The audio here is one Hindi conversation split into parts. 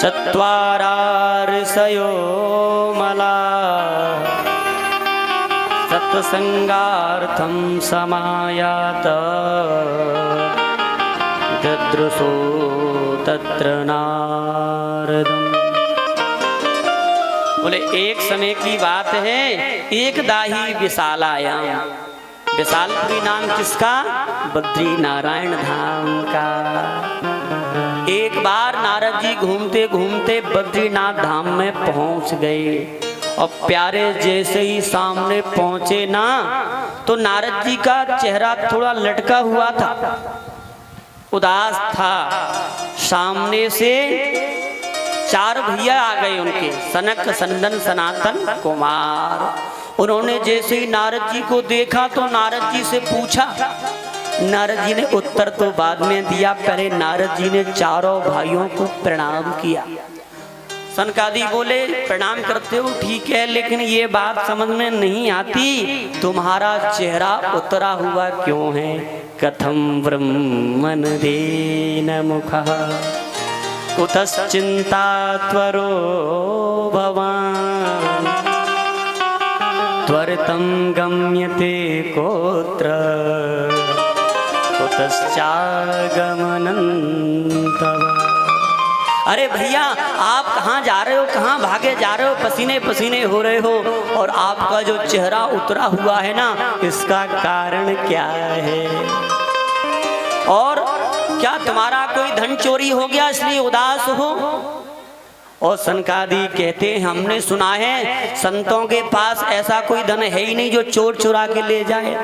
चत्वारार्षयो मला सत्संगार्थं समायात ददृशो तत्र नारदम्। बोले एक समय की बात है, एक दाही विशालायाम, विशालपुरी नाम किसका? बद्री नारायण धाम का। एक बार नारद जी घूमते घूमते बद्रीनाथ धाम में पहुंच गए और प्यारे जैसे ही सामने पहुंचे ना तो नारद जी का चेहरा थोड़ा लटका हुआ था, उदास था। सामने से चार भैया आ गए उनके, सनक सनंदन सनातन कुमार। उन्होंने जैसे ही नारद जी को देखा तो नारद जी से पूछा। नारद जी ने उत्तर तो बाद में दिया, पहले नारद जी ने चारों भाइयों को प्रणाम किया। सनकादि बोले प्रणाम करते हो ठीक है, लेकिन ये बात समझ में नहीं आती, तुम्हारा चेहरा उतरा हुआ क्यों है? कथम ब्रह्मन देन मुखः कुतश्चिंता त्वरो भवान् त्वरितं गम्यते कोत्र कुतश्चागमनं तव। अरे भैया आप कहाँ जा रहे हो, कहाँ भागे जा रहे हो? पसीने पसीने हो रहे हो और आपका जो चेहरा उतरा हुआ है ना, इसका कारण क्या है? और क्या तुम्हारा कोई धन चोरी हो गया इसलिए उदास हो? और सनकादि कहते हैं हमने सुना है संतों के पास ऐसा कोई धन है ही नहीं जो चोर चुरा के ले जाए,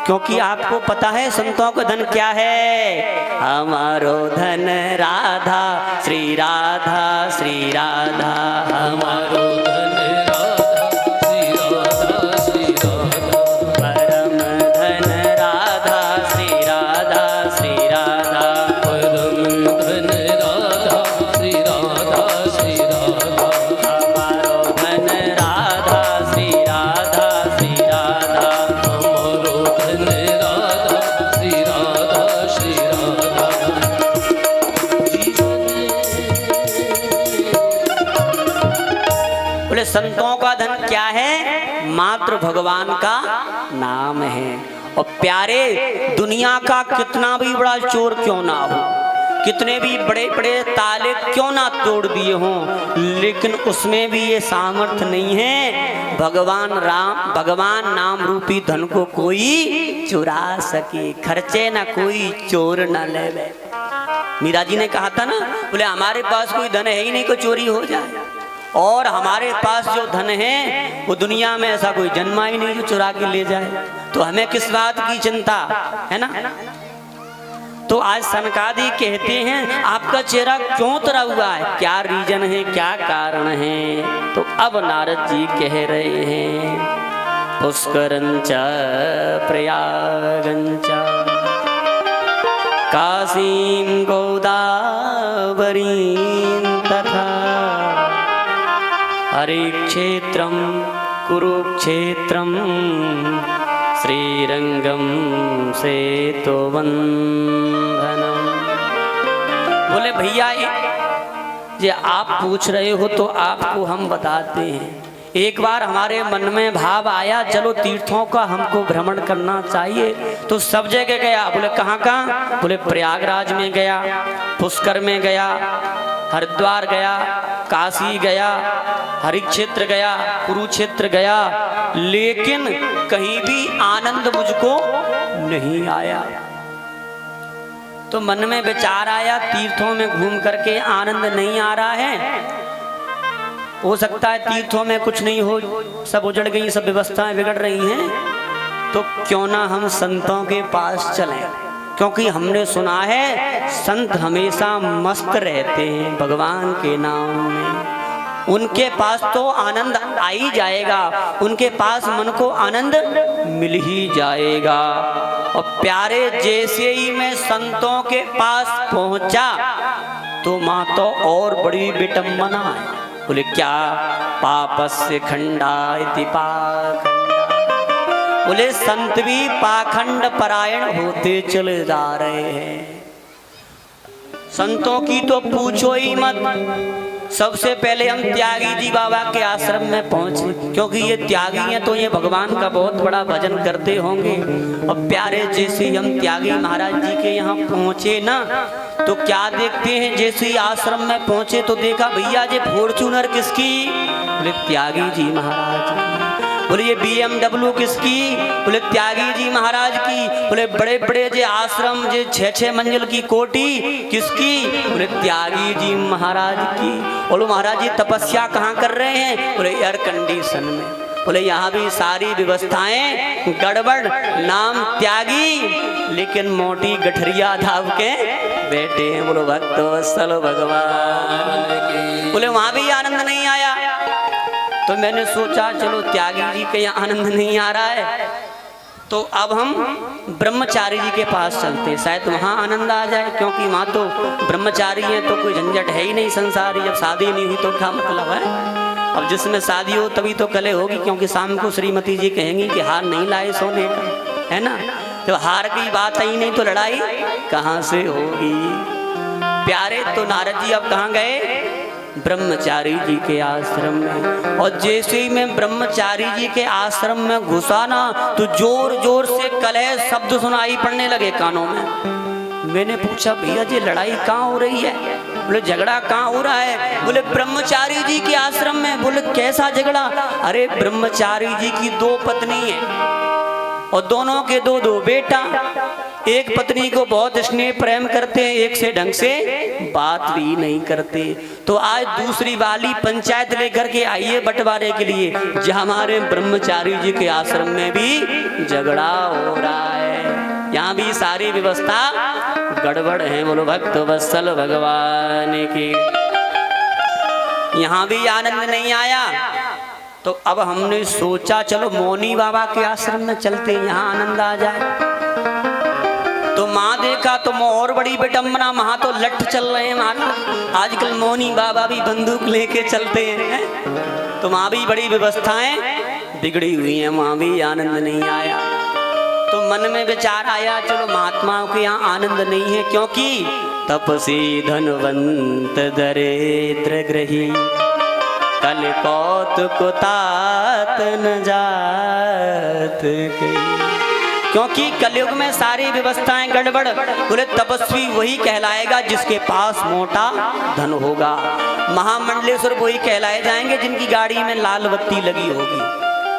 क्योंकि आपको पता है संतों का धन क्या है? हमारो धन राधा श्री राधा श्री राधा, हमारो धन राधा श्री राधा श्री राधा, परम धन राधा श्री राधा श्री राधा, परम धन राधा श्री राधा श्री राधा, हमारो धन राधा श्री राधा श्री राधा, हमारो धन राधा श्री राधा श्री राधा। बोले संतों का धन क्या है? मात्र भगवान का नाम है। और प्यारे दुनिया का कितना भी बड़ा चोर क्यों ना हो, कितने भी बड़े बड़े ताले क्यों ना तोड़ दिए हों, लेकिन उसमें भी ये सामर्थ्य नहीं है भगवान नाम रूपी धन को कोई चुरा सके, खर्चे ना कोई चोर न ले। मीरा जी ने कहा था ना, बोले हमारे पास कोई धन है ही नहीं को चोरी हो जाए, और हमारे पास जो धन है वो दुनिया में ऐसा कोई जन्मा ही नहीं जो चुरा के ले जाए, तो हमें किस बात की चिंता है ना। तो आज सनकादि कहते हैं आपका चेहरा क्यों उतरा हुआ है, क्या रीजन है, क्या कारण है? तो अब नारद जी कह रहे हैं पुष्करंच प्रयागंच काशीं गोदावरीं तथा हरिक्षेत्रं कुरुक्षेत्रं श्रीरंगम सेतुबंधनम। बोले भैया ये आप पूछ रहे हो तो आपको हम बताते हैं। एक बार हमारे मन में भाव आया चलो तीर्थों का हमको भ्रमण करना चाहिए, तो सब जगह गया। बोले कहाँ कहाँ? बोले प्रयागराज में गया, पुष्कर में गया, हरिद्वार गया, काशी गया, हरिक्षेत्र गया, कुरुक्षेत्र गया, लेकिन कहीं भी आनंद मुझको नहीं आया। तो मन में विचार आया तीर्थों में घूम करके आनंद नहीं आ रहा है, हो सकता है तीर्थों में कुछ नहीं हो, सब उजड़ गई, सब व्यवस्थाएं बिगड़ रही हैं, तो क्यों ना हम संतों के पास चलें, क्योंकि हमने सुना है संत हमेशा मस्त रहते हैं भगवान के नाम में। उनके पास तो आनंद आ ही जाएगा, उनके पास मन को आनंद मिल ही जाएगा। और प्यारे जैसे ही मैं संतों के पास पहुंचा तो माँ तो और बड़ी विटंबना है। बोले क्या? पापस्य खंडायति पाखंडा। बोले संत भी पाखंड परायण होते चले जा रहे हैं। संतों की तो पूछो ही मत, सबसे पहले हम त्यागी जी बाबा के आश्रम में पहुंचे, क्योंकि ये त्यागी हैं तो ये भगवान का बहुत बड़ा भजन करते होंगे। और प्यारे जैसे हम त्यागी महाराज जी के यहाँ पहुंचे ना, तो क्या देखते हैं, जैसे ही आश्रम में पहुंचे तो देखा भैया ये फॉर्च्यूनर किसकी, बोले त्यागी जी महाराज की। बोले ये BMW किसकी, बोले त्यागी जी महाराज की। बोले बड़े बड़े जे आश्रम जे 6-6 मंजिल की कोठी किसकी, बोले त्यागी जी महाराज की। बोलो महाराज जी तपस्या कहाँ कर रहे हैं, बोले एयर कंडीशन में। बोले यहाँ भी सारी व्यवस्थाएं गड़बड़, नाम त्यागी लेकिन मोटी गठरिया धाव के बैठे हैं। बोलो भक्त वत्सल भगवान। बोले वहां भी आनंद नहीं आया, तो मैंने सोचा चलो त्यागी जी के यहाँ आनंद नहीं आ रहा है तो अब हम ब्रह्मचारी जी के पास चलते, शायद वहाँ आनंद आ जाए, क्योंकि वहाँ तो ब्रह्मचारी है तो कोई झंझट है ही नहीं संसारी। जब शादी नहीं हुई तो क्या मतलब है, अब जिसमें शादी हो तभी तो कले होगी, क्योंकि शाम को श्रीमती जी कहेंगी कि हार नहीं लाए सोने का, है ना। तो हार की बात ही नहीं तो लड़ाई कहाँ से होगी। प्यारे तो नारद जी अब कहाँ गए, ब्रह्मचारी जी के आश्रम में। और जैसे ही मैं ब्रह्मचारी जी के आश्रम में घुसा ना, तो जोर जोर से कलह शब्द सुनाई पड़ने लगे कानों में। मैंने पूछा भैया जी लड़ाई कहाँ हो रही है, बोले झगड़ा कहाँ हो रहा है, बोले ब्रह्मचारी जी के आश्रम में। बोले कैसा झगड़ा, अरे ब्रह्मचारी जी की 2 पत्नी है और दोनों के 2 बेटा। एक पत्नी को बहुत स्नेह प्रेम करते हैं, एक से ढंग से बात भी नहीं करते। तो आज दूसरी वाली पंचायत लेकर के आइए बंटवारे के लिए, जहाँ हमारे ब्रह्मचारी जी के आश्रम में भी झगड़ा हो रहा है, यहाँ भी सारी व्यवस्था गड़बड़ है। बोलो भक्त वत्सल भगवान की। यहाँ भी आनंद नहीं आया, तो अब हमने सोचा चलो मौनी बाबा के आश्रम में चलते, यहाँ आनंद आ जाए। तो माँ देखा तो और बड़ी विडम्बना, वहां तो लठ चल रहे हैं महाराज, आजकल मौनी बाबा भी बंदूक लेके चलते हैं, तो वहां भी बड़ी व्यवस्थाएं बिगड़ी हुई हैं, वहां भी आनंद नहीं आया। तो मन में विचार आया चलो महात्माओं के यहाँ आनंद नहीं है, क्योंकि तपसी धनवंत दरिद्र ग्रही कल कौतुक तात न जात गई। क्योंकि कलयुग में सारी व्यवस्थाएं गड़बड़। बोले तपस्वी वही कहलाएगा जिसके पास मोटा धन होगा, महामंडलेश्वर वही कहलाए जाएंगे जिनकी गाड़ी में लाल बत्ती लगी होगी,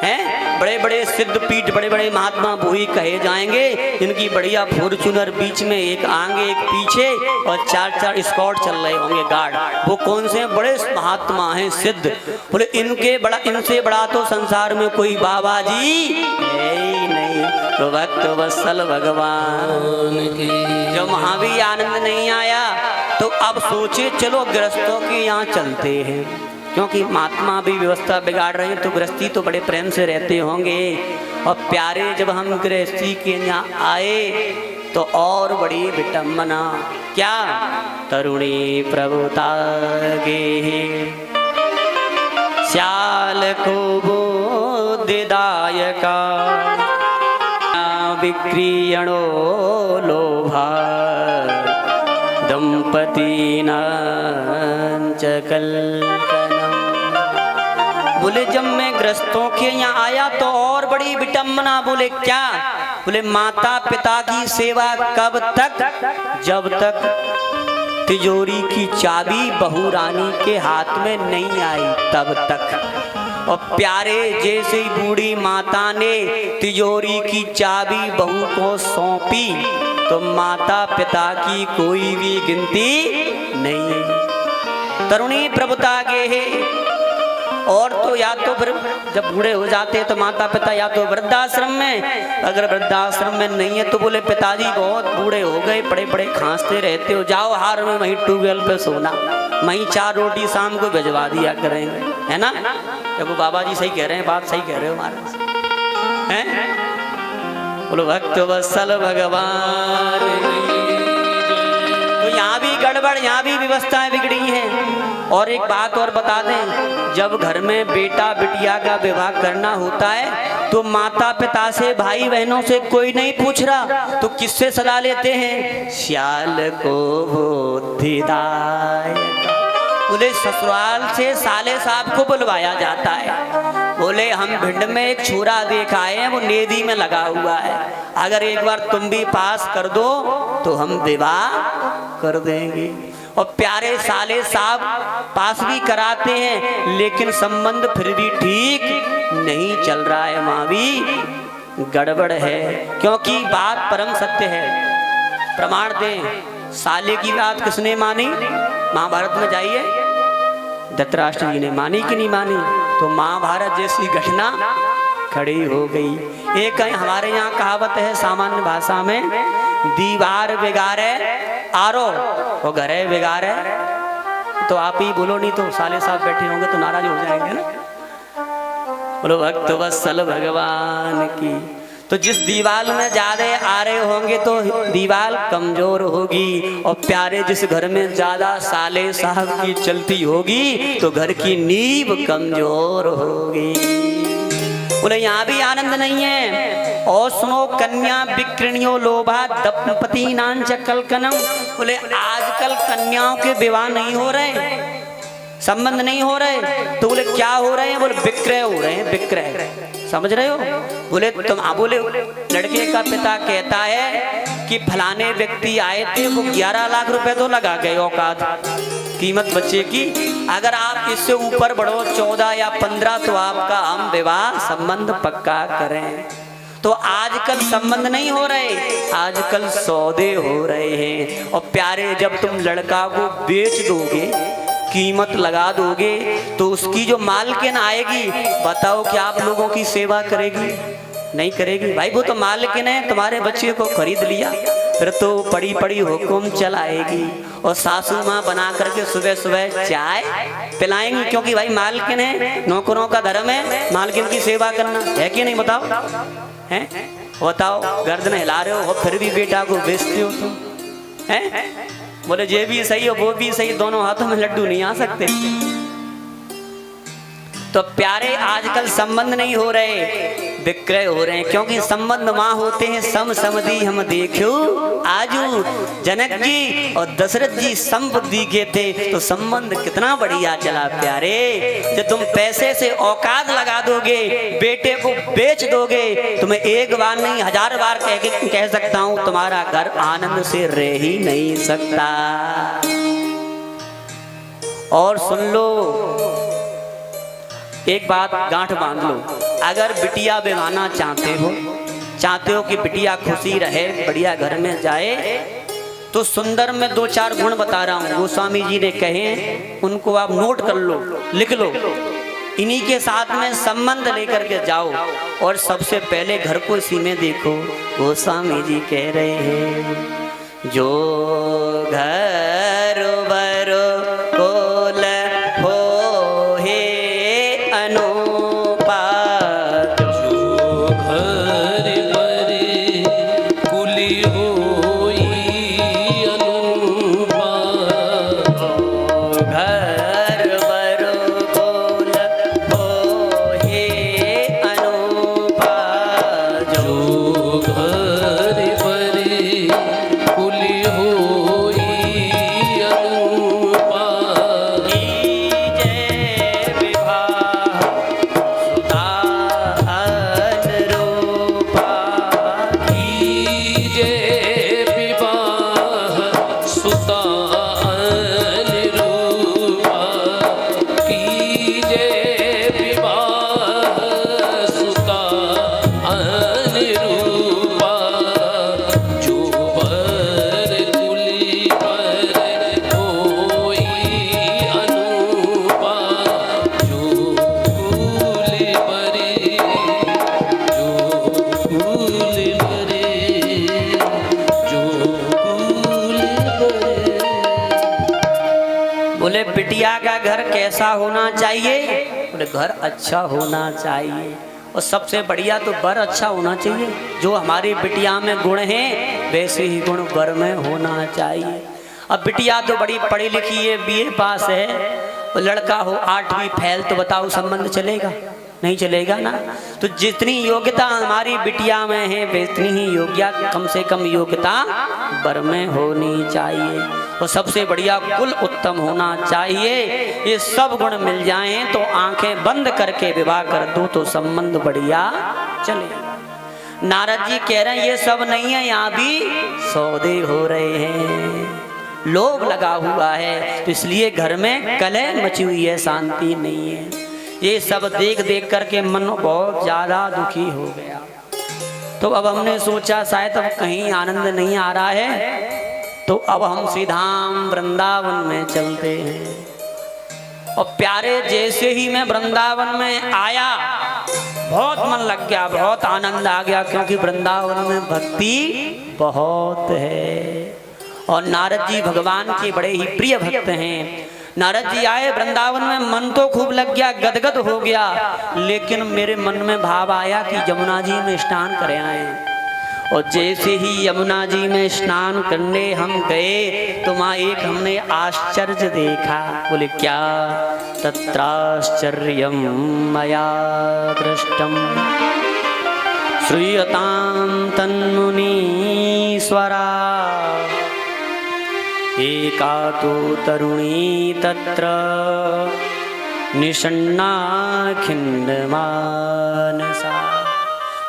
हैं। बड़े बड़े सिद्ध पीठ, बड़े बड़े महात्मा वही कहे जाएंगे जिनकी बढ़िया फॉर्च्यूनर बीच में एक आगे एक पीछे और 4-4 स्कॉट चल रहे होंगे गार्ड। वो कौन से बड़े महात्मा हैं सिद्ध। बोले इनसे बड़ा तो संसार में कोई बाबा जी है ही नहीं। तो भक्त वत्सल भगवान की। जब वहां भी आनंद नहीं आया तो अब सोचे चलो गृहस्थों के यहाँ चलते हैं, क्योंकि महात्मा भी व्यवस्था बिगाड़ रहे हैं, तो गृहस्थी तो बड़े प्रेम से रहते होंगे। और प्यारे जब हम गृहस्थी के यहाँ आए तो और बड़ी विटम्बना, क्या तरुणी प्रभुता गे श्याल को बोधिदायका विक्रियणो लोभा दंपती कल्पना। बोले जब मैं ग्रस्तों के यहाँ आया तो और बड़ी विटम्बना। बोले क्या, बोले माता पिता की सेवा कब तक, जब तक तिजोरी की चाबी बहू रानी के हाथ में नहीं आई तब तक। और प्यारे जैसे ही बूढ़ी माता ने तिजोरी की चाबी बहू को सौंपी तो माता पिता की कोई भी गिनती नहीं। तरुणी प्रभुता गे है। और तो या तो फिर जब बूढ़े हो जाते तो माता पिता या तो वृद्धाश्रम में, अगर वृद्धाश्रम में नहीं है तो बोले पिताजी बहुत बूढ़े हो गए, बड़े बड़े खांसते रहते हो, जाओ हार में वहीं ट्यूबवेल पे सोना, वहीं 4 रोटी शाम को भिजवा दिया करेंगे, है ना। जब वो बाबा जी सही कह रहे हैं, बात सही कह रहे हो महाराज, हैं। बोलो भक्त वत्सल भगवान। तो यहाँ भी गड़बड़, यहाँ भी व्यवस्थाएं बिगड़ी हैं। और एक बात और बता दें, जब घर में बेटा बिटिया का विवाह करना होता है तो माता पिता से, भाई बहनों से कोई नहीं पूछ रहा, तो किससे सलाह लेते हैं, श्याल को बुद्धिदायक। बोले ससुराल से साले साहब को बुलवाया जाता है। बोले हम भिंड में एक छोरा देखा है, वो नेदी में लगा हुआ है, अगर एक बार तुम भी पास कर दो तो हम विवाह कर देंगे। और प्यारे साले साहब पास भी कराते हैं, लेकिन संबंध फिर भी ठीक नहीं चल रहा है, वहां भी गड़बड़ है। क्योंकि बात परम सत्य है, प्रमाण दें। साले की बात किसने मानी? महाभारत में जाइए, धृतराष्ट्र जी ने मानी कि नहीं मानी? तो महाभारत जैसी घटना खड़ी हो गई। एक हमारे यहाँ कहावत है सामान्य भाषा में, दीवार बिगाड़े आरो वो घरे बिगाड़े। तो आप ही बोलो, नहीं तो साले साहब बैठे होंगे तो नाराज हो जाएंगे ना। बोलो भक्त वत्सल भगवान की। तो जिस दीवार में ज्यादा आ रहे होंगे तो दीवार कमजोर होगी, और प्यारे जिस घर में ज्यादा साले साहब की चलती होगी तो घर की नींव कमजोर होगी। बोले यहाँ भी आनंद नहीं है। और सुनो, कन्या विकृणियो लोभा दंपति नांच कलकनम। बोले आजकल कन्याओं के विवाह नहीं हो रहे, संबंध नहीं हो रहे, तो बोले क्या हो रहे हैं? बोले विक्रय हो रहे हैं, विक्रय। समझ रहे हो? बोले तुम बोले लड़के का पिता कहता है कि फलाने व्यक्ति आए थे, वो 11 लाख रुपए तो लगा गए औकात कीमत बच्चे की, अगर आप इससे ऊपर बढ़ो 14 या 15 तो आपका हम विवाह संबंध पक्का करें। तो आजकल संबंध नहीं हो रहे, आजकल सौदे हो रहे हैं। और प्यारे जब तुम लड़का को बेच दोगे, कीमत लगा दोगे, तो उसकी जो मालकिन आएगी, बताओ कि आप लोगों की सेवा करेगी? नहीं करेगी। भाई वो तो मालकिन है, तुम्हारे बच्चे को खरीद लिया, फिर तो पड़ी पड़ी हुक्म चलाएगी। और सासू माँ बना करके सुबह सुबह चाय पिलाएंगी, क्योंकि भाई मालकिन है, नौकरों का धर्म है मालकिन की सेवा करना, है कि नहीं? बताओ, हैं? बताओ, गर्दन हिला रहे हो फिर भी बेटा को बेचते हो तुम, हैं? बोले ये भी सही हो वो भी सही, दोनों हाथों में लड्डू नहीं आ सकते। तो प्यारे आजकल संबंध नहीं हो रहे, विक्रय हो रहे हैं। क्योंकि संबंध वहां होते हैं सम समधि हम देखो आजू। जनक जी और दशरथ जी समबुद्धि के थे, तो संबंध कितना बढ़िया चला प्यारे। जब तुम पैसे से औकात लगा दोगे, बेटे को बेच दोगे, तुम्हें एक बार नहीं 1000 बार कह सकता हूं, तुम्हारा घर आनंद से रह ही नहीं सकता। और सुन लो एक बात, गांठ बांध लो, अगर बिटिया बेवाना चाहते हो कि बिटिया खुशी रहे, बढ़िया घर में जाए, तो सुंदर में 2-4 गुण बता रहा हूँ, गोस्वामी जी ने कहे, उनको आप नोट कर लो, लिख लो, इन्हीं के साथ में संबंध लेकर के जाओ। और सबसे पहले घर को इसी में देखो। गोस्वामी जी कह रहे हैं, जो घर बरो कोल हो हे अनुपा, जो घर बरे कुली होई अनुपा, घर बरो कोल हो हे अनुपा, जो घर बरे कुली होई अनुपा, जय विवाह सुधा अनुरूपा, जय विवाह सुता अनुरूपा, जय विवाह सुता अनुरूपा, जो वर कुली पर होई अनुपा, जो कुल बरे, जो कुल बरे, जो कुल बरे। बोले बिटिया का घर कैसा होना चाहिए? बोले घर अच्छा होना चाहिए, और सबसे बढ़िया तो वर अच्छा होना चाहिए। जो हमारी बिटिया में गुण हैं वैसे ही गुण वर में होना चाहिए। अब बिटिया तो बड़ी पढ़ी लिखी है, BA पास है, और लड़का हो 8वीं फेल, तो बताओ संबंध चलेगा? नहीं चलेगा ना। तो जितनी योग्यता हमारी बिटिया में है उतनी ही योग्यता कम से कम योग्यता वर में होनी चाहिए। और सबसे बढ़िया कुल उत्तम होना चाहिए। ये सब गुण मिल जाएं तो आंखें बंद करके विवाह कर दो तो संबंध बढ़िया चलेगा। नारद जी कह रहे हैं ये सब नहीं है, यहाँ भी सौदे हो रहे हैं, लोभ लगा हुआ है, तो इसलिए घर में कलह मची हुई है, शांति नहीं है। ये सब देख देख करके मन बहुत ज्यादा दुखी हो गया। तो अब हमने सोचा शायद अब कहीं आनंद नहीं आ रहा है, तो अब हम श्रीधाम वृंदावन में चलते हैं। और प्यारे जैसे ही मैं वृंदावन में आया बहुत मन लग गया, बहुत आनंद आ गया, क्योंकि वृंदावन में भक्ति बहुत है। और नारद जी भगवान के बड़े ही प्रिय भक्त हैं। नारद जी आए वृंदावन में, मन तो खूब लग गया, गदगद हो गया, लेकिन मेरे मन में भाव आया कि यमुना जी में स्नान कर आए। और जैसे ही यमुना जी में स्नान करने हम गए तो वहाँ एक हमने आश्चर्य देखा। बोले क्या? तत्राश्चर्यं मया दृष्टम श्रूयतां तन्मुनीश्वरा एका तो तरुणी तत्र निषण्णा खिन्नमानसा।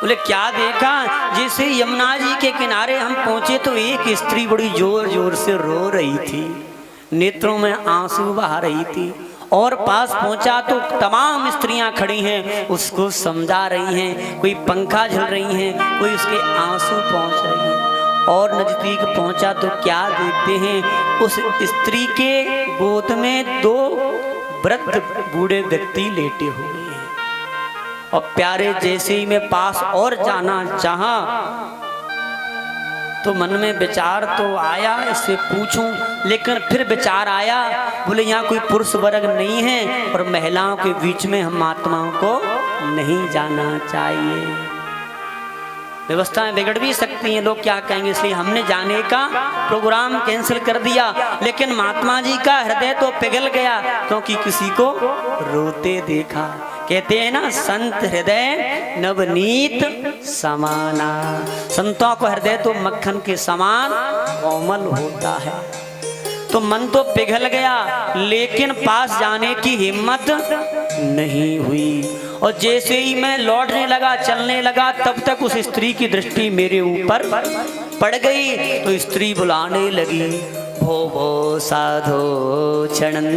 बोले क्या देखा? जैसे यमुना जी के किनारे हम पहुंचे तो एक स्त्री बड़ी जोर जोर से रो रही थी, नेत्रों में आंसू बहा रही थी। और पास पहुंचा तो तमाम स्त्रियां खड़ी हैं, उसको समझा रही हैं, कोई पंखा झल रही हैं, कोई उसके आंसू पहुंच रही हैं। और नजदीक पहुंचा तो क्या देखते हैं, उस स्त्री के गोद में दो वृद्ध बूढ़े व्यक्ति लेटे हुए हैं। और प्यारे जैसे ही मैं पास और जाना चाहा तो मन में विचार तो आया इससे पूछूं, लेकिन फिर विचार आया, बोले यहाँ कोई पुरुष वर्ग नहीं है और महिलाओं के बीच में हम आत्माओं को नहीं जाना चाहिए, व्यवस्थाएं बिगड़ भी सकती हैं, लोग क्या कहेंगे, इसलिए हमने जाने का प्रोग्राम कैंसिल कर दिया। लेकिन महात्मा जी का हृदय तो पिघल गया, क्योंकि किसी को रोते देखा। कहते हैं ना, संत हृदय नवनीत समाना। संतों को हृदय तो मक्खन के समान कोमल होता है। तो मन तो पिघल गया, लेकिन पास जाने की हिम्मत नहीं हुई। और जैसे ही मैं लौटने लगा, चलने लगा, तब तक उस स्त्री की दृष्टि मेरे ऊपर पड़ गई। तो स्त्री बुलाने लगी, भो भो साधो क्षणं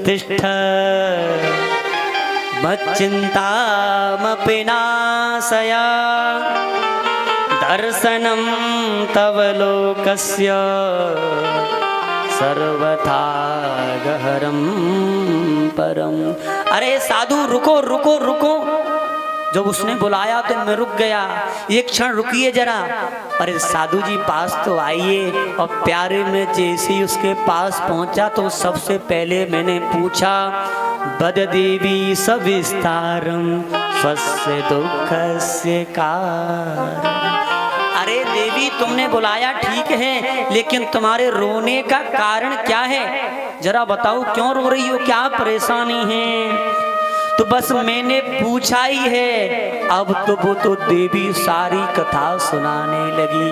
तिष्ठ मच्चिन्तामपि नाशय दर्शनं तव लोकस्य सर्वथा गहरम परम। अरे साधु रुको रुको रुको। जब उसने बुलाया तो मैं रुक गया, एक क्षण रुकिए जरा। अरे साधु जी पास तो आइए। और प्यारे में जैसे ही उसके पास पहुंचा तो सबसे पहले मैंने पूछा, बद देवी सविस्तारम स्वस्य दुःखस्य कारण। अरे देवी तुमने बुलाया ठीक है, लेकिन तुम्हारे रोने का कारण क्या है? जरा बताओ क्यों रो रही हो, क्या परेशानी है? तो बस मैंने पूछा ही है। अब तो वो तो देवी सारी कथा सुनाने लगी।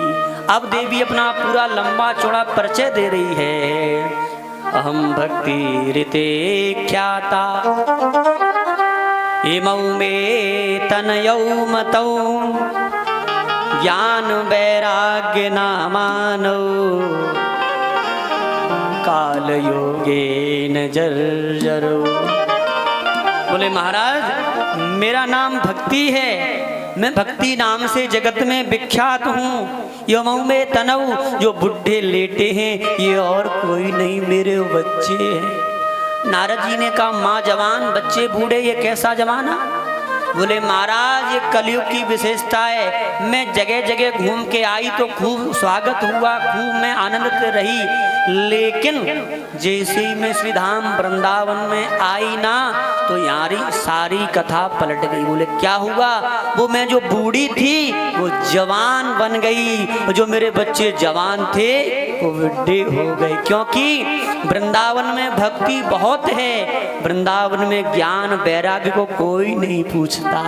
अब देवी अपना पूरा लंबा चौड़ा परिचय दे रही है। अहम भक्ति ऋते ख्याता इमौ मे तनयौ मतौ ज्ञान वैराग्य नामानो काल योगेन जर्जरो। बोले महाराज मेरा नाम भक्ति है, मैं भक्ति नाम से जगत में विख्यात हूँ। यमौ में तनऊ जो बुढ़े लेटे हैं ये और कोई नहीं, मेरे बच्चे हैं। नारद जी ने कहा माँ जवान बच्चे बूढ़े, ये कैसा जमाना? बोले महाराज ये कलयुग की विशेषता है। मैं जगह जगह घूम के आई तो खूब स्वागत हुआ, खूब मैं आनंदित रही, लेकिन जैसे ही मैं श्रीधाम वृंदावन में आई ना तो यारी सारी कथा पलट गई। बोले क्या हुआ? वो मैं जो बूढ़ी थी वो जवान बन गई, जो मेरे बच्चे जवान थे वो बुढ़े हो गए, क्योंकि वृंदावन में भक्ति बहुत है। वृंदावन में ज्ञान वैराग्य को कोई नहीं पूछता,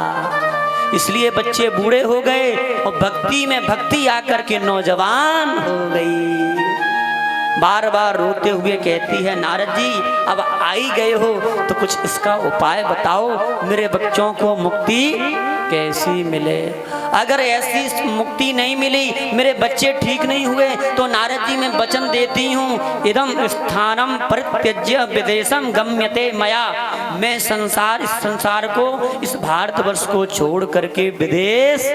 इसलिए बच्चे बूढ़े हो गए और भक्ति में भक्ति आकर के नौजवान हो गई। बार बार रोते हुए कहती है, नारद जी अब आई गए हो तो कुछ इसका उपाय बताओ, मेरे बच्चों को मुक्ति कैसी मिले। अगर ऐसी मुक्ति नहीं मिली, मेरे बच्चे ठीक नहीं हुए, तो नारद जी मैं वचन देती हूँ, इदम स्थानम परित्यज्य विदेशम गम्यते मया, मैं इस संसार को, इस भारतवर्ष को छोड़ करके विदेश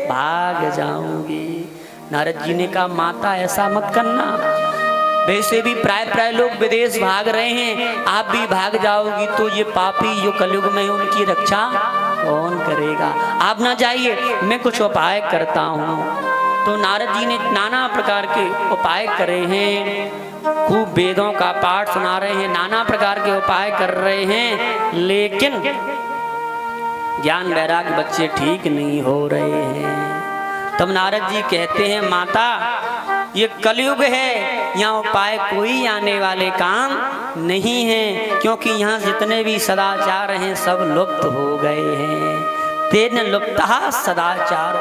भाग जाऊंगी। नारद जी ने कहा, माता ऐसा मत करना, वैसे भी प्राय लोग विदेश भाग रहे हैं, आप भी भाग जाओगी तो ये पापी जो कलयुग में उनकी रक्षा कौन करेगा, आप ना जाइए, मैं कुछ उपाय करता हूँ। तो नारद जी ने नाना प्रकार के उपाय करे हैं, खूब वेदों का पाठ सुना रहे हैं, नाना प्रकार के उपाय कर रहे हैं, लेकिन ज्ञान वैराग्य बच्चे ठीक नहीं हो रहे हैं। तब नारद जी कहते हैं, माता ये कलयुग है, यहाँ उपाय कोई आने वाले काम नहीं है, क्योंकि यहाँ जितने भी सदाचार हैं सब लुप्त हो गए हैं। तेन लुप्तः सदाचार,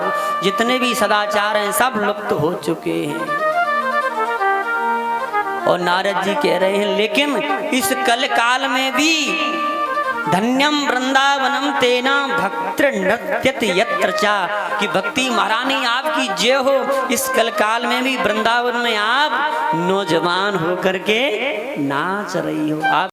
जितने भी सदाचार हैं सब लुप्त हो चुके हैं। और नारद जी कह रहे हैं, लेकिन इस कल काल में भी धन्यम वृंदावनम तेना भक्तृ नृत्यत यत्र चा, कि भक्ति महारानी आपकी जय हो, इस कल काल में भी वृंदावन में आप नौजवान होकर के नाच रही हो। आप